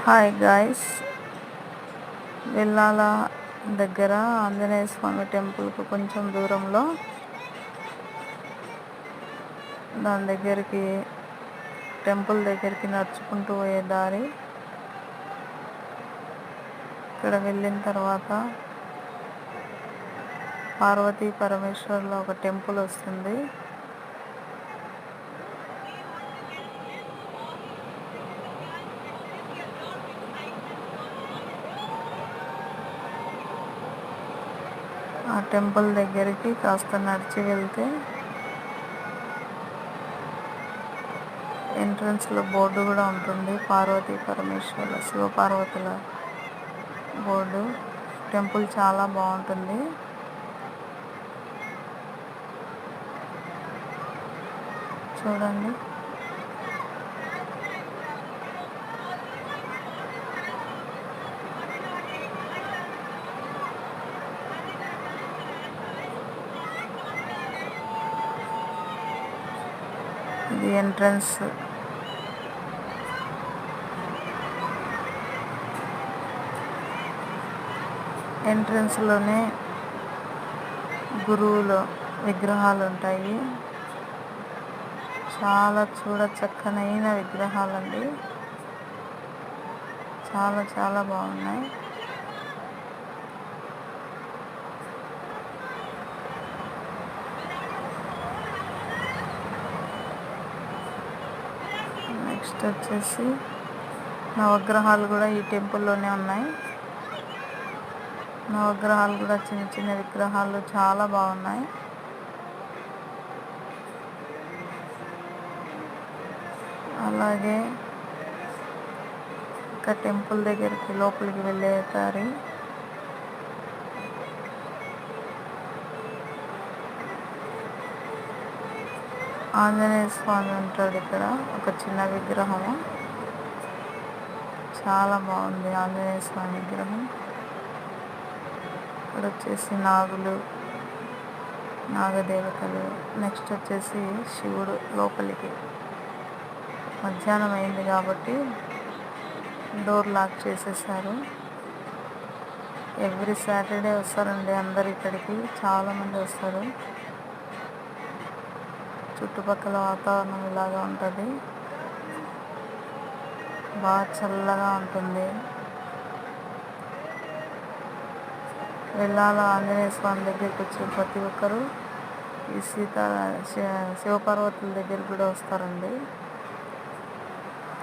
Hi guys, Vellala దగ్గర ఆంజనేయ స్వామి టెంపుల్కు కొంచెం దూరంలో దాని దగ్గరికి టెంపుల్ దగ్గరికి నడుచుకుంటూ పోయే దారి. ఇక్కడ వెళ్ళిన తర్వాత పార్వతీ పరమేశ్వర్లో ఒక టెంపుల్ వస్తుంది. ఆ టెంపుల్ దగ్గరికి కాస్త నడిచి వెళ్తే ఎంట్రన్స్లో బోర్డు కూడా ఉంటుంది. పార్వతీ పరమేశ్వర్ల శివపార్వతుల బోర్డు. టెంపుల్ చాలా బాగుంటుంది. చూడండి. ఇది ఎంట్రన్స్. ఎంట్రన్స్లోనే గురువుల విగ్రహాలు ఉంటాయి. చాలా చక్కనైన విగ్రహాలండి. చాలా చాలా బాగున్నాయి. నెక్స్ట్ వచ్చేసి నవగ్రహాలు కూడా ఈ టెంపుల్లోనే ఉన్నాయి. నవగ్రహాలు కూడా చిన్న చిన్న విగ్రహాలు చాలా బాగున్నాయి. అలాగే ఇంకా టెంపుల్ దగ్గరికి లోపలికి వెళ్ళే దారి. ఆంజనేయ స్వామి ఉంటాడు ఇక్కడ, ఒక చిన్న విగ్రహము. చాలా బాగుంది ఆంజనేయ స్వామి విగ్రహం. ఇక్కడ వచ్చేసి నాగులు, నాగదేవతలు. నెక్స్ట్ వచ్చేసి శివుడు. లోపలికి మధ్యాహ్నం అయింది కాబట్టి డోర్ లాక్ చేసేసారు. ఎవ్రీ సాటర్డే వస్తారండి అందరు ఇక్కడికి, చాలామంది వస్తారు. చుట్టుపక్కల వాతావరణం ఇలాగా ఉంటుంది, బాగా చల్లగా ఉంటుంది. వెల్లాల ఆంజనేయ స్వామి దగ్గరికి వచ్చే ప్రతి ఒక్కరూ ఈ శివపార్వతుల దగ్గరికి కూడా వస్తారండి.